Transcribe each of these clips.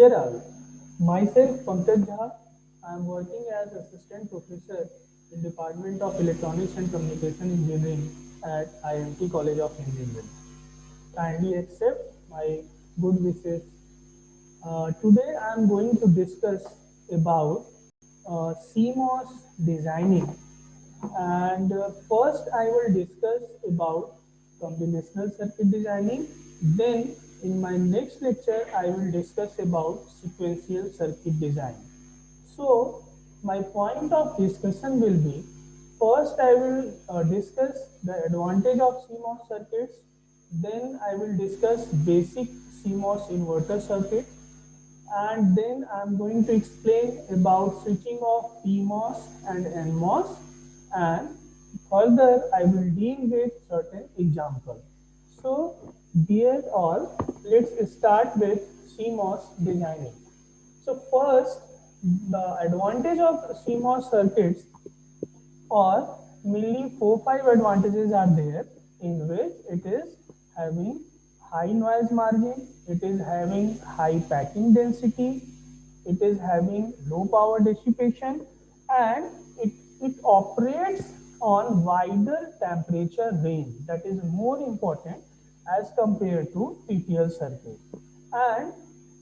Dear all, myself Pankaj Jha, I am working as assistant professor in Department of Electronics and Communication Engineering at IMT College of Engineering. Kindly accept my good wishes. Today I am going to discuss about CMOS designing, and first I will discuss about combinational circuit designing. Then in my next lecture I will discuss about sequential circuit design. So my point of discussion will be, first I will discuss the advantage of CMOS circuits, then I will discuss basic CMOS inverter circuit, and then I'm going to explain about switching of PMOS and NMOS, and further I will deal with certain examples. So dear all, let's start with CMOS designing. So first, the advantage of CMOS circuits, or mainly 4-5 advantages are there, in which it is having high noise margin, it is having high packing density, it is having low power dissipation, and it operates on wider temperature range. That is more important as compared to TTL circuit. And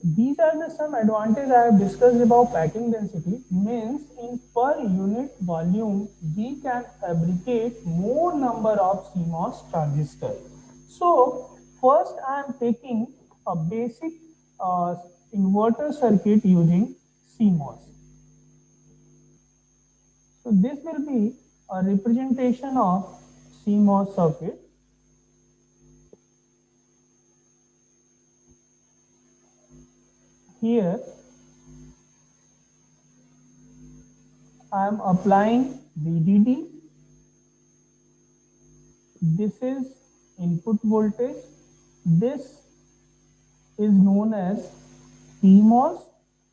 these are the some advantages I have discussed about packing density. Means in per unit volume we can fabricate more number of CMOS transistors. So first I am taking a basic uh, inverter circuit using CMOS. So this will be a representation of CMOS circuit. Here I am applying VDD. This is input voltage. This is known as PMOS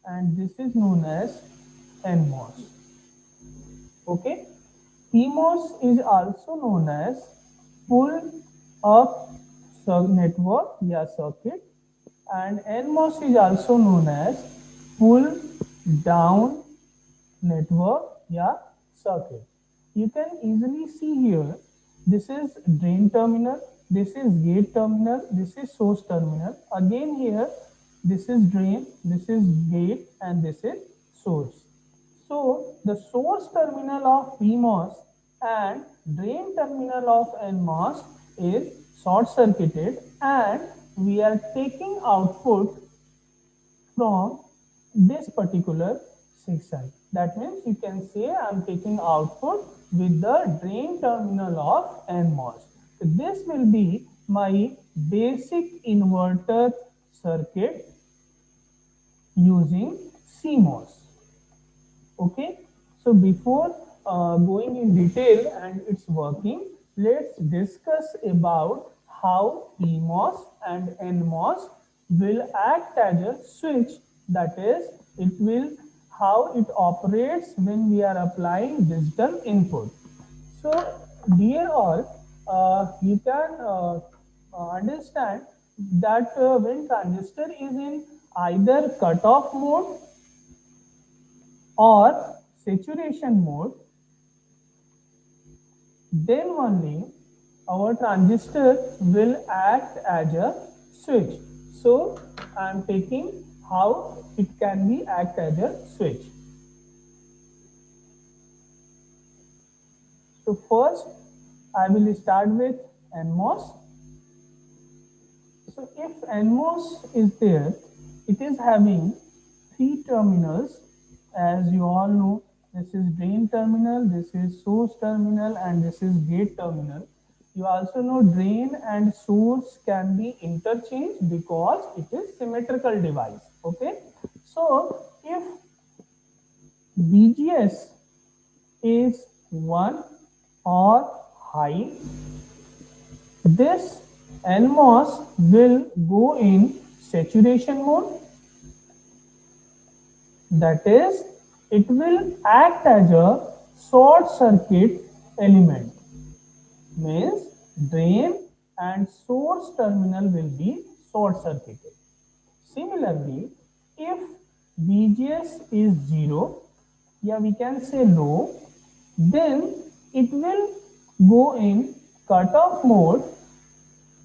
and this is known as NMOS. Okay. PMOS is also known as pull up network या circuit, and NMOS is also known as pull down network या circuit. You can easily see here, this is drain terminal, this is gate terminal, this is source terminal. Again here, this is drain, this is gate, and this is source. So the source terminal of PMOS and drain terminal of NMOS is short circuited, and we are taking output from this particular section. That means you can say I am taking output with the drain terminal of NMOS. So this will be my basic inverter circuit using CMOS. Okay, so before going in detail and its working, let's discuss about how PMOS and NMOS will act as a switch. That is, it will how it operates when we are applying digital input. So dear all, you can understand that when transistor is in either cutoff mode or saturation mode, then only our transistor will act as a switch. So I am taking how it can be act as a switch. So first I will start with NMOS. So if NMOS is there, it is having 3 terminals. As you all know, this is drain terminal, this is source terminal, and this is gate terminal. You also know drain and source can be interchanged because it is symmetrical device. Okay. So if VGS is 1 or high, this NMOS will go in saturation mode. That is, it will act as a short circuit element. Means drain and source terminal will be short circuited. Similarly, if VGS is 0, yeah, we can say low, then it will go in cutoff mode,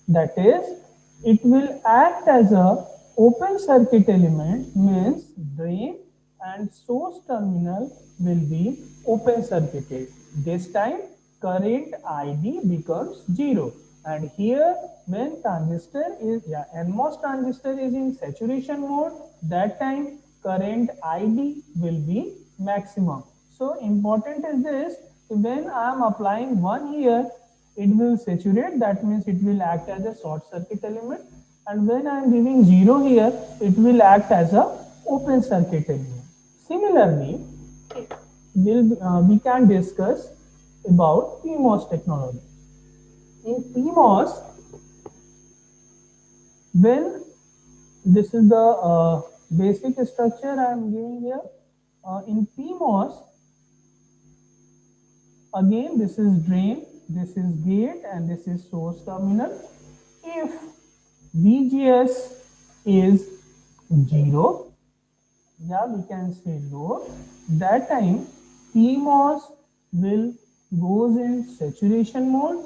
that is, it will act as a open circuit element, means drain and source terminal will be open circuited. This time current ID becomes 0, and here when transistor is, NMOS transistor is in saturation mode, that time current ID will be maximum. So important is this, when I am applying 1 here, it will saturate, that means it will act as a short circuit element, and when I am giving 0 here, it will act as a open circuit element. Similarly, we can discuss about PMOS technology. In PMOS, when this is the basic structure I am giving here, in PMOS, again this is drain, this is gate, and this is source terminal. If VGS is 0, yeah, we can say low, that time PMOS will goes in saturation mode,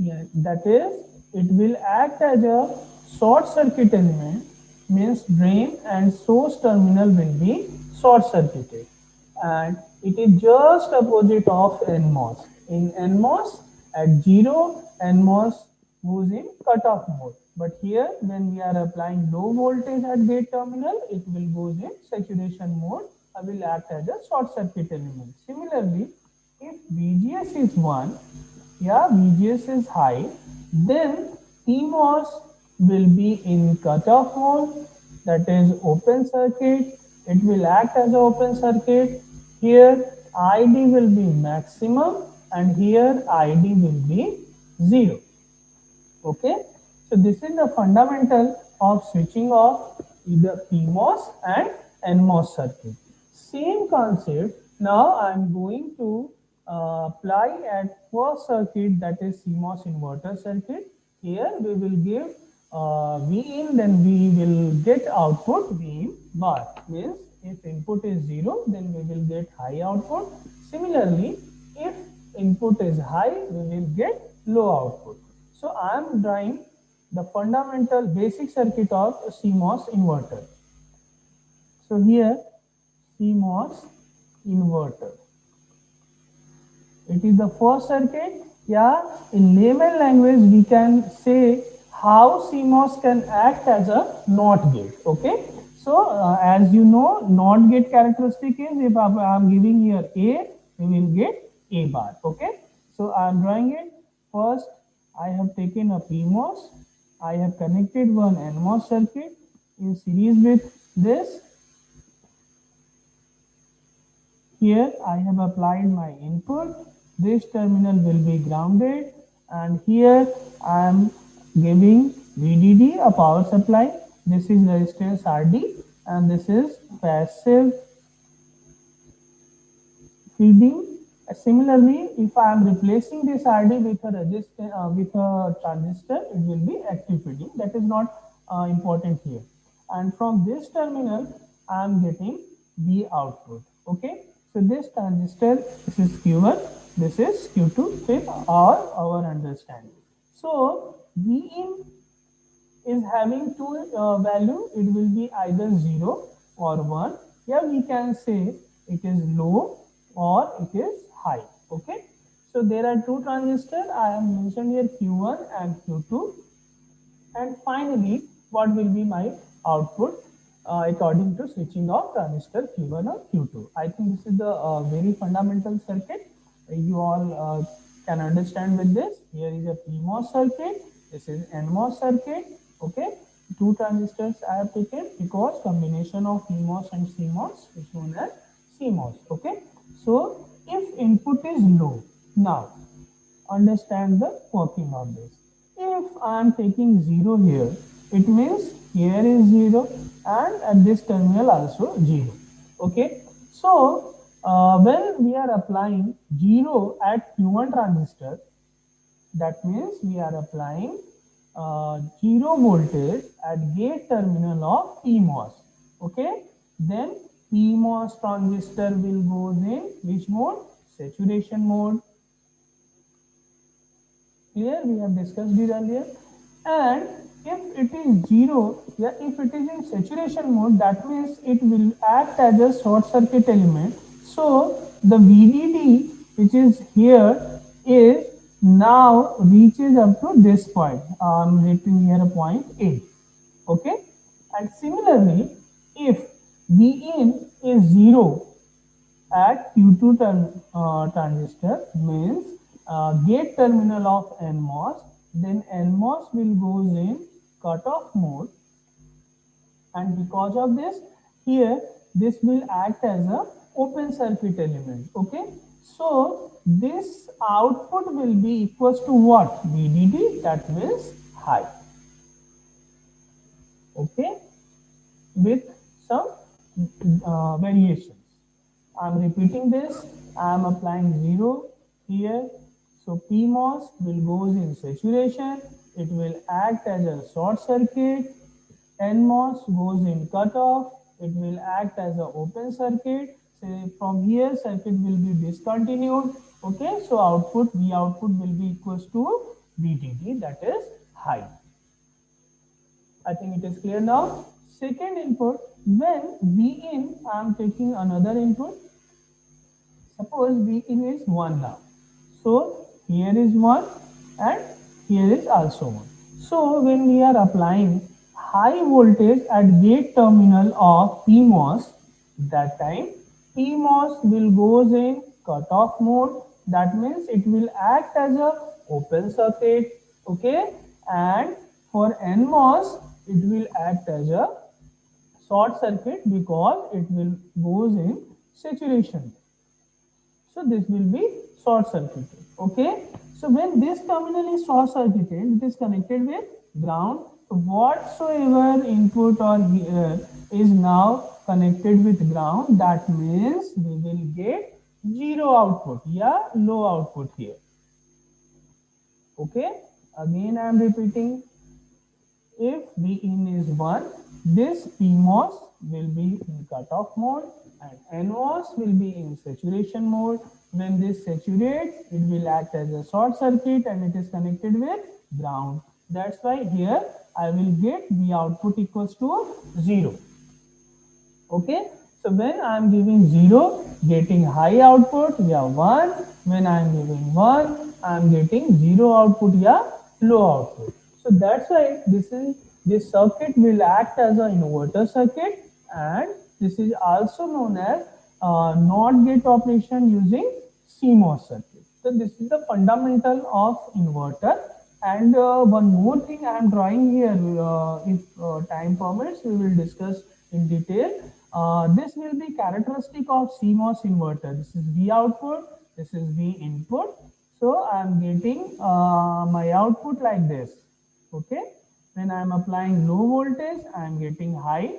yeah, that is, it will act as a short circuit element, means drain and source terminal will be short circuited, and it is just opposite of NMOS. In NMOS, at 0, NMOS goes in cutoff mode, but here when we are applying low voltage at gate terminal, it will goes in saturation mode, will act as a short circuit element. Similarly, if VGS is 1, yeah, VGS is high, then PMOS will be in cutoff mode, that is open circuit. It will act as an open circuit. Here ID will be maximum, and here ID will be 0. Okay, so this is the fundamental of switching off either PMOS and NMOS circuit. Same concept now I am going to apply at first circuit, that is CMOS inverter circuit. Here we will give V in, then we will get output V in bar, means if input is 0, then we will get high output. Similarly, if input is high, we will get low output. So I am drawing the fundamental basic circuit of CMOS inverter. So here CMOS inverter, it is the first circuit. Yeah, in layman language we can say how CMOS can act as a NOT gate. Okay, so as you know, NOT gate characteristic is, if I am giving here A, we will get A bar. Okay, so I am drawing it. First I have taken a PMOS, I have connected one NMOS circuit in series with this. Here I have applied my input, this terminal will be grounded, and here I am giving VDD, a power supply. This is resistance RD, and this is passive feeding. Similarly, if I am replacing this RD with a resistor, with a transistor, it will be active feeding. That is not important here. And from this terminal, I am getting the output. Okay. So this transistor, this is Q1, this is Q2 with our understanding. So Vin is having two value. It will be either 0 or 1. Yeah, we can say it is low or it is high. Okay, so there are two transistors. I have mentioned here Q1 and Q2, and finally what will be my output according to switching of transistor Q1 or Q2. I think this is the very fundamental circuit. You all can understand with this. Here is a PMOS circuit, this is NMOS circuit. Okay, two transistors I have taken because combination of PMOS and CMOS is known as CMOS. Okay, so if input is low, now understand the working of this. If I am taking 0 here, it means here is 0 and at this terminal also 0. Okay, so when we are applying 0 at Q1 transistor, that means we are applying 0 voltage at gate terminal of PMOS. Okay, then PMOS transistor will go in which mode? Saturation mode. Here we have discussed it earlier. And if it is 0, yeah, if it is in saturation mode, that means it will act as a short circuit element. So the VDD which is here is now reaches up to this point. I'm writing here a point A. Okay, and similarly, if Vin is 0 at Q2 transistor means gate terminal of NMOS, then NMOS will goes in cutoff mode, and because of this, here this will act as a open circuit element. Okay, so this output will be equals to what? VDD, that means high. Okay, with some variations. I'm repeating this. I'm applying 0 here. So PMOS will goes in saturation. It will act as a short circuit. NMOS goes in cutoff. It will act as an open circuit. So from here circuit will be discontinued. Okay, so output V output will be equals to VDD, that is high. I think it is clear now. Second input, when Vin, I am taking another input. Suppose Vin is 1 now. So here is 1 and here is also 1. So when we are applying high voltage at gate terminal of PMOS, that time PMOS will goes in cutoff mode. That means it will act as a open circuit. Okay, and for NMOS it will act as a short circuit because it will goes in saturation. So this will be short circuited. Okay, so when this terminal is short circuited, it is connected with ground. So whatsoever input or here is now connected with ground, that means we will get 0 output, yeah, low output here. Okay, again I am repeating. If Vin is 1, this PMOS will be in cutoff mode and NMOS will be in saturation mode. When this saturates, it will act as a short circuit and it is connected with ground. That's why here I will get V output equals to 0. Okay, so when I am giving 0, getting high output, yeah, 1. When I am giving 1, I am getting 0 output, yeah, low output. So that's why this circuit will act as an inverter circuit, and this is also known as NOT gate operation using CMOS circuit. So this is the fundamental of inverter. And one more thing I am drawing here, if time permits, we will discuss in detail. This will be characteristic of CMOS inverter. This is V output, this is V input. So I am getting my output like this. Okay, when I am applying low voltage, I am getting high,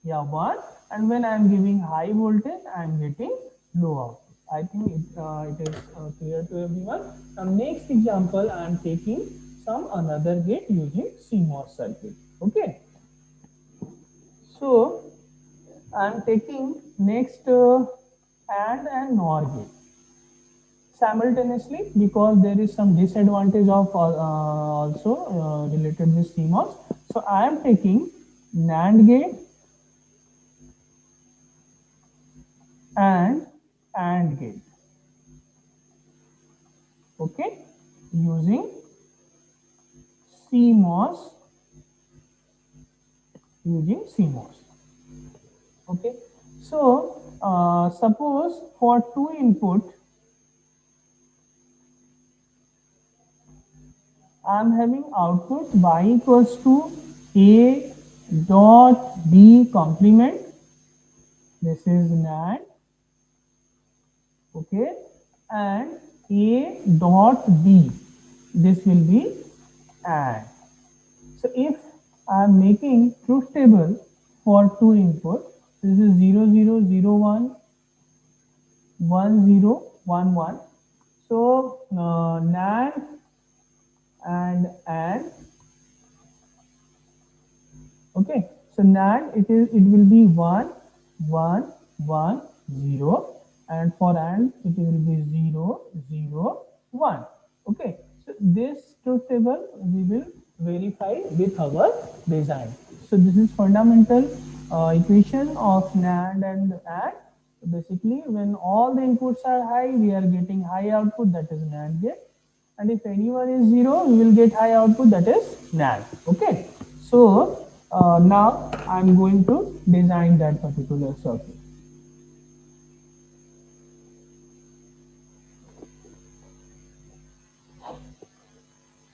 yeah, 1, and when I am giving high voltage, I am getting low output. I think it is clear to everyone. Now next example, I am taking some another gate using CMOS circuit. Okay, so I am taking next and NOR gate simultaneously because there is some disadvantage of also related with CMOS. So I am taking NAND gate and AND gate. Okay, using CMOS, Okay, so suppose for 2 input, I am having output y equals to a dot b complement. This is NAND. Okay, and a dot b, this will be AND. So if I am making truth table for 2 input, this is 0 0 0 1 1 0 1 1. So NAND and AND Okay, so NAND it will be 1 1 1 0, and for AND it will be 0 0 1. Okay, so this truth table we will verify with our design. So this is fundamental equation of NAND and AND. Basically, when all the inputs are high, we are getting high output, that is NAND gate, and if anyone is 0, we will get high output, that is NAND. Okay, so now I'm going to design that particular circuit.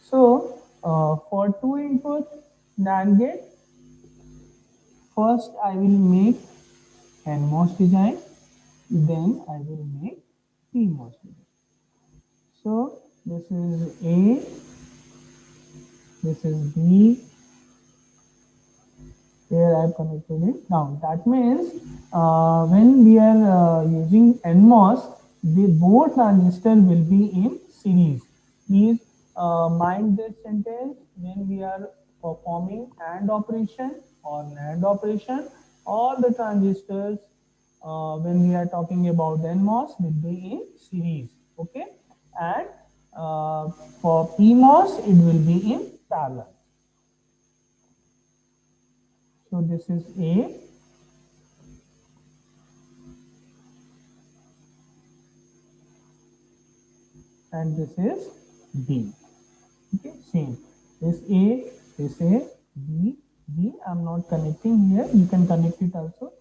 So for two input NAND gate, first I will make NMOS design, then I will make PMOS design. So this is A, this is B, here I have connected it down. That means when we are using NMOS, the both transistor will be in series. Please mind this sentence: when we are performing AND operation or NAND operation, all the transistors when we are talking about NMOS will be in series. Okay, and for PMOS it will be in parallel. So this is A, and this is B. Okay, same. This A, B, B. I'm not connecting here. You can connect it also,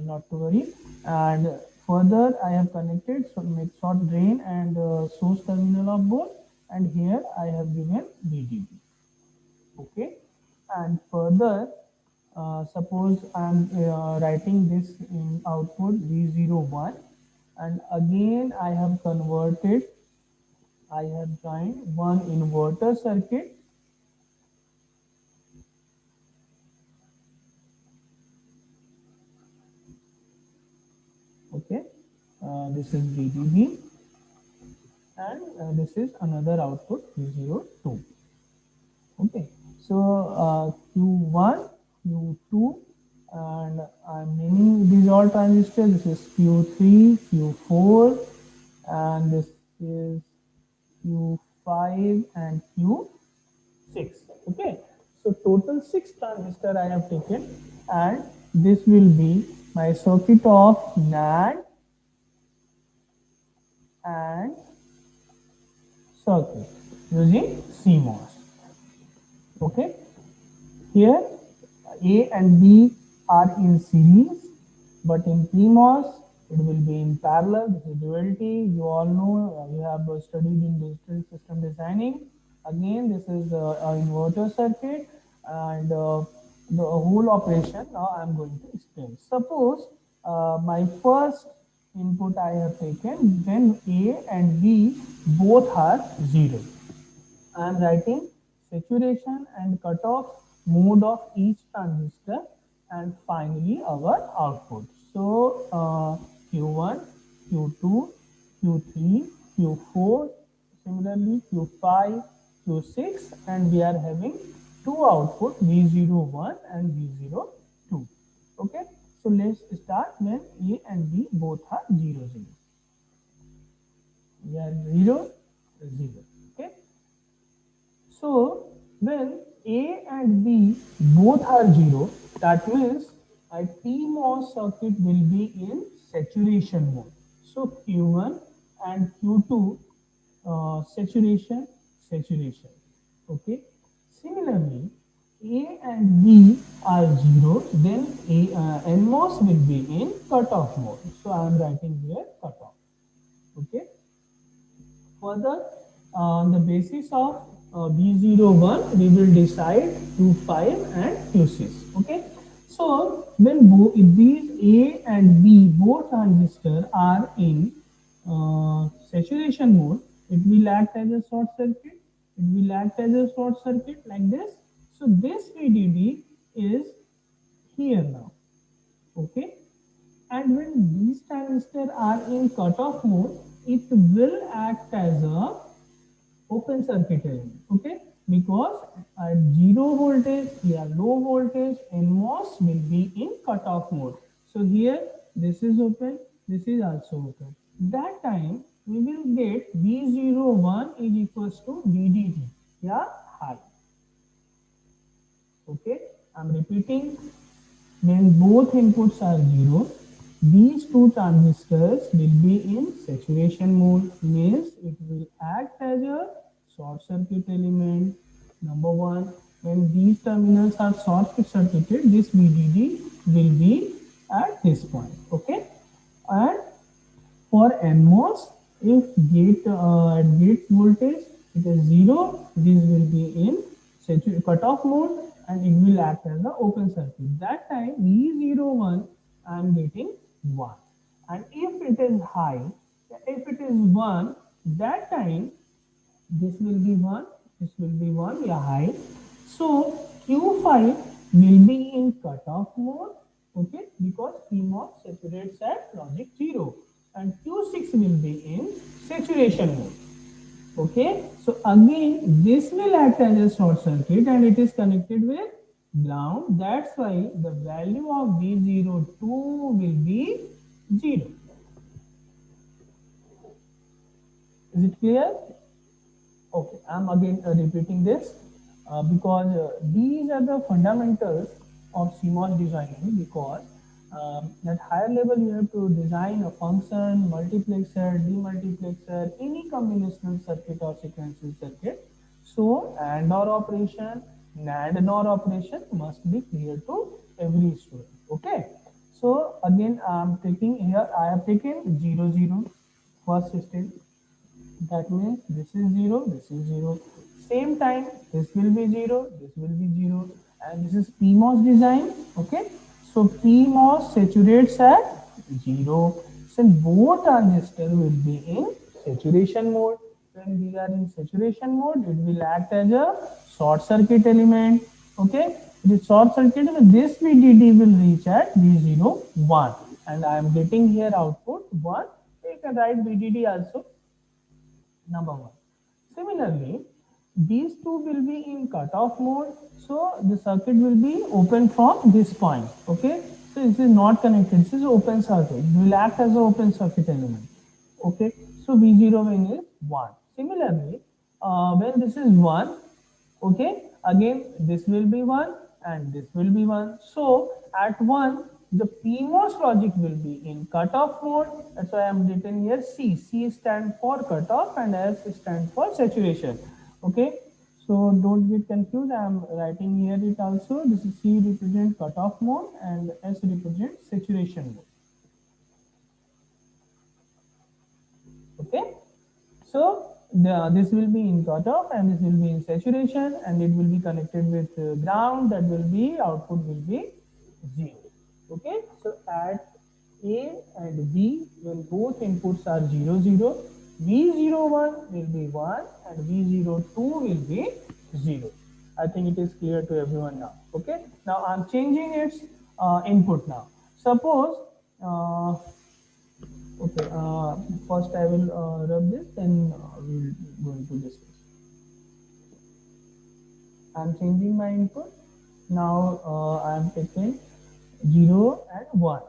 not to worry. And further, I have connected so make short drain and source terminal of both. And here I have given VDD. Okay, and further, suppose I'm writing this in output V01, and again I have converted, I have joined one inverter circuit. Okay, this is VDB, and this is another output V02. Okay, so Q1, Q2, and I'm naming these all transistors. This is Q3, Q4, and this is Q5 and Q6. Okay, so total 6 transistor I have taken, and this will be my circuit of NAND and circuit using CMOS. Okay, here A and B are in series, but in PMOS it will be in parallel. This is duality. You all know, you have studied in digital system designing. Again, this is an inverter circuit, and the whole operation now I am going to explain. Suppose my first input I have taken, when A and B both are 0. I am writing saturation and cutoff mode of each transistor, and finally our output. So Q1, Q2, Q3, Q4, similarly Q5, Q6, and we are having two output V01 and V02. Okay, so let's start when A and B both are 0 0. We are 0 0. Okay, so when A and B both are 0, that means my PMOS circuit will be in saturation mode. So Q1 and Q2 saturation, saturation. Okay. Similarly, A and B are 0, then NMOS will be in cutoff mode. So I am writing here cutoff. Okay. Further, on the basis of B01, we will decide Q5 and Q6. Okay. So when if these A and B both transistors are in saturation mode, it will act as a short circuit. It will act as a short circuit like this. So this VDD is here now. Okay, and when these transistors are in cutoff mode, it will act as a open circuit element. Okay, Because at zero voltage, yeah, low voltage, NMOS will be in cutoff mode. So here this is open, this is also open. That time we will get V01 is equals to VDD, yeah, high. Okay, I'm repeating. When both inputs are zero, these two transistors will be in saturation mode, means it will act as a short circuit element. Number one, when these terminals are short circuited, this VDD will be at this point. Okay, and for NMOS, if at gate voltage it is zero, this will be in cutoff mode and it will act as the open circuit. That time V01 I am getting 1. And if it is high, if it is 1, that time this will be 1, this will be 1, yeah, high. So Q5 will be in cutoff mode, okay, because PMOS saturates at logic 0, and Q6 will be in saturation mode. Okay, so again this will act as a short circuit and it is connected with ground. That's why the value of V02 will be 0. Is it clear? Okay, I'm again repeating this because these are the fundamentals of CMOS designing, because at higher level you have to design a function, multiplexer, demultiplexer, any combinational circuit or sequential circuit. So AND OR operation, NAND and OR operation must be clear to every student. Okay. So again I'm taking here, I have taken 0 0 first stage. That means this is 0, this is 0. Same time, this will be 0, this will be 0. And this is PMOS design. Okay. So PMOS saturates at 0. So both transistors will be in saturation mode. When we are in saturation mode, it will act as a short circuit element. Okay. The short circuit, this VDD will reach at V01. And I am getting here output 1. You can write VDD also. Number one. Similarly, these two will be in cutoff mode, so the circuit will be open from this point. Okay, so this is not connected. This is open circuit. It will act as an open circuit element. Okay, so V0 when is 1. Similarly, when this is 1, okay, again this will be 1 and this will be 1. So at 1, the PMOS logic will be in cutoff mode. That's why I am written here C. C stands for cutoff and S stands for saturation. Okay, so don't get confused. I am writing here it also. This is C represent cutoff mode and S represents saturation mode. Okay, so this will be in cutoff and this will be in saturation, and it will be connected with ground. That will be output will be 0. Okay, so at A and B, when both inputs are 0 0, V01 will be 1 and V02 will be 0. I think it is clear to everyone now. Okay, now I'm changing its input now. Suppose okay, first I will rub this, then we'll go into discuss. I'm changing my input. Now I'm taking 0 and 1.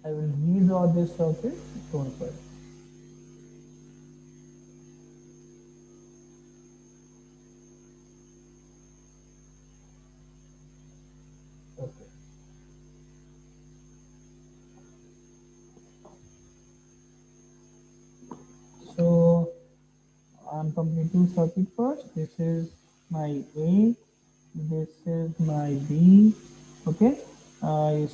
I will redraw this circuit. Don't worry. Okay. So I'm completing circuit first. This is my A. This is my B. Okay.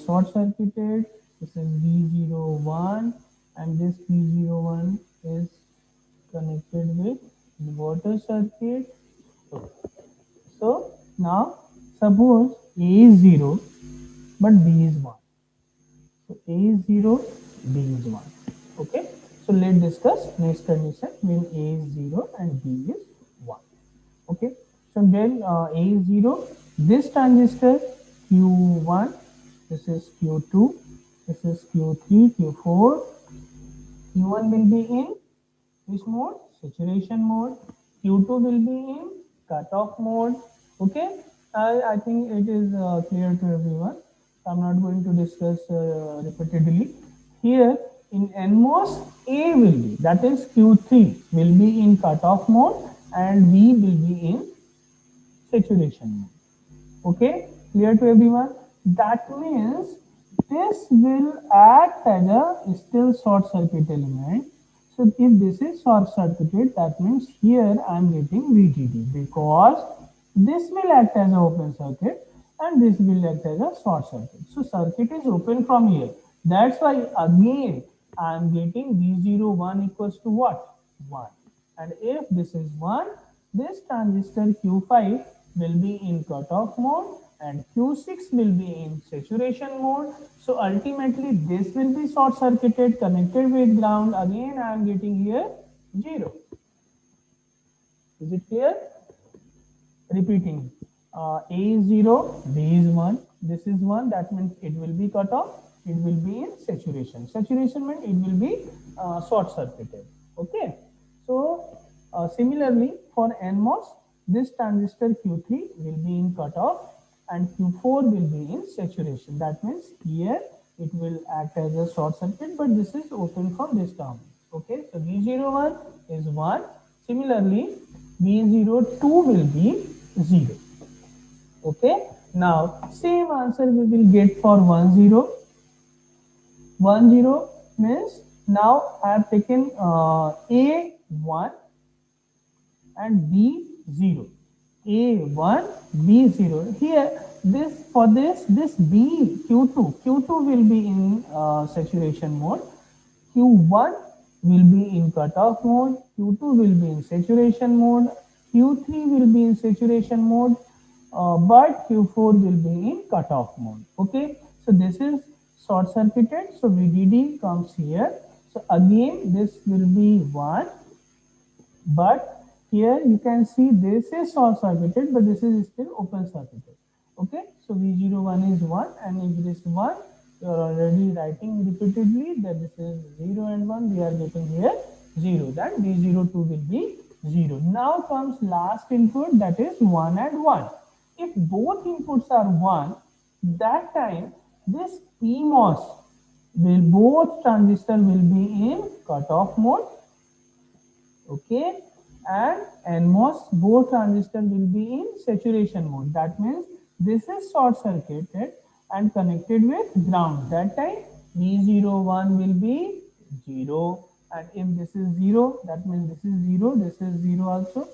Short circuited. This is V01 and this V01 is connected with inverter circuit. So now suppose A is 0 but B is 1. So A is 0, B is 1. Okay. So let's discuss next condition when A is 0 and B is 1. Okay. So then A is 0. This transistor Q1, this is Q2, This is Q3, Q4. Q1 will be in which mode? Saturation mode. Q2 will be in cutoff mode. Okay, I think it is clear to everyone. I'm not going to discuss repeatedly. Here in NMOS, A will be, that is Q3 will be in cutoff mode and V will be in saturation mode. Okay, clear to everyone? That means this will act as a still short circuit element. So if this is short circuited, that means here I am getting VDD because this will act as an open circuit and this will act as a short circuit. So circuit is open from here. That's why again I am getting V01 equals to what? 1. And if this is 1, this transistor Q5 will be in cutoff mode and Q6 will be in saturation mode. So ultimately this will be short circuited, connected with ground. Again I am getting here 0. Is it clear? Repeating, A is 0, B is 1, this is 1, that means it will be cut off, it will be in saturation. Saturation means it will be short circuited. Okay, so similarly for NMOS, this transistor Q3 will be in cutoff and Q4 will be in saturation. That means here it will act as a short circuit, but this is open from this term. Okay, so V01 is 1. Similarly, V02 will be 0. Okay, now same answer we will get for 10. 10 means now I have taken A1 and B0. A1, B0. Here, this for this B Q2 will be in saturation mode. Q1 will be in cutoff mode. Q2 will be in saturation mode. Q3 will be in saturation mode, but Q4 will be in cutoff mode. Okay, so this is short circuited. So VDD comes here. So again, this will be 1, but here you can see this is short circuited, but this is still open circuited. Okay, so V01 is 1, and if this 1, you are already writing repeatedly that this is 0 and 1, we are getting here 0, that V02 will be 0. Now comes last input, that is 1 and 1. If both inputs are 1, that time this PMOS will, both transistor will be in cutoff mode. Okay, and NMOS, both transistor will be in saturation mode. That means this is short circuited and connected with ground. That time V01 will be 0, and if this is 0, that means this is 0, this is 0 also.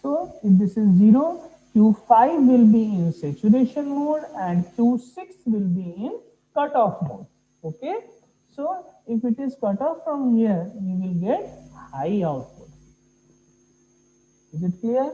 So if this is 0, Q5 will be in saturation mode and Q6 will be in cutoff mode. Okay, so if it is cut off from here, you will get high output. Is it clear?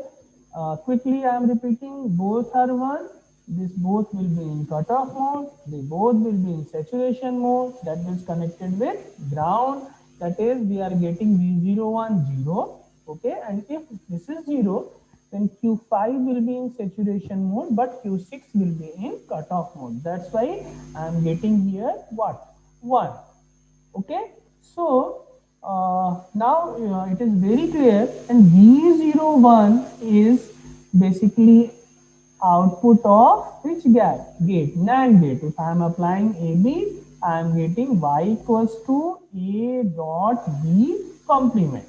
Quickly I am repeating, both are 1. This both will be in cutoff mode. They both will be in saturation mode. That is connected with ground. That is, we are getting V01 0. Okay, and if this is 0, then Q5 will be in saturation mode, but Q6 will be in cutoff mode. That's why I am getting here what? 1. Okay, so now it is very clear, and V01 is basically output of which gate? NAND gate. If I am applying AB, I am getting Y equals to A dot B complement.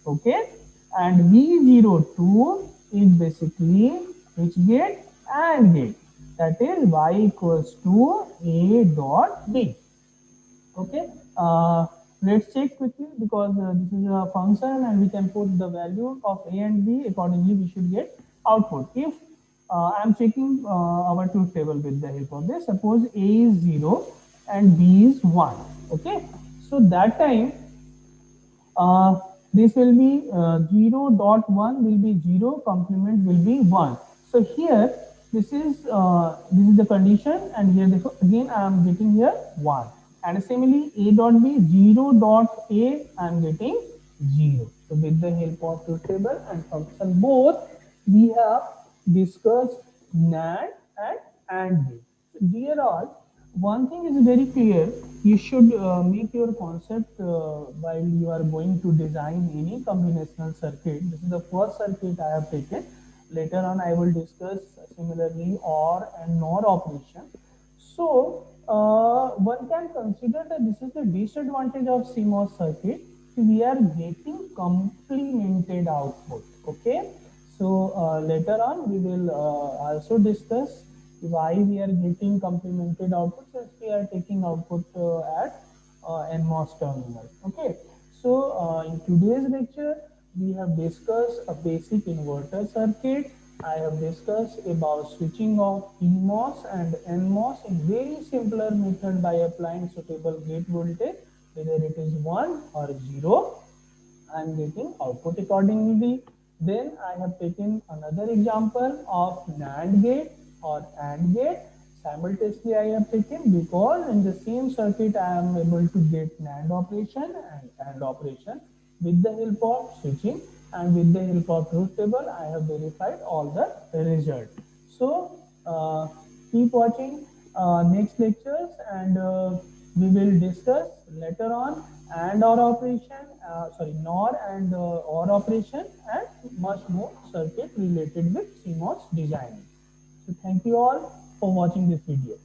Okay, and V02 is basically which gate? AND gate. That is Y equals to A dot B. Okay, let's check quickly, because this is a function and we can put the value of A and B. Accordingly we should get output. If I am checking our truth table with the help of this, suppose A is 0 and B is 1. Okay, so that time this will be 0.1 will be 0, complement will be 1. So here this is the condition, and here again I am getting here 1. And similarly A dot B, 0 dot A, I am getting 0. So with the help of truth table and function both, we have discussed NAND and AND gate. So dear all, one thing is very clear. You should make your concept while you are going to design any combinational circuit. This is the first circuit I have taken. Later on, I will discuss similarly OR and NOR operation. So, one can consider that this is the disadvantage of CMOS circuit. We are getting complemented output. Okay. So, later on, we will also discuss why we are getting complemented output since we are taking output at NMOS terminal. Okay. So, in today's lecture, we have discussed a basic inverter circuit. I have discussed about switching of PMOS and NMOS in very simpler method by applying suitable gate voltage, whether it is 1 or 0. I am getting output accordingly. Then I have taken another example of NAND gate or AND gate. Simultaneously, I have taken because in the same circuit I am able to get NAND operation and AND operation with the help of switching, and with the help of truth table I have verified all the result. So keep watching next lectures, and we will discuss later on and or operation, NOR and OR operation, and much more circuit related with CMOS design. So thank you all for watching this video.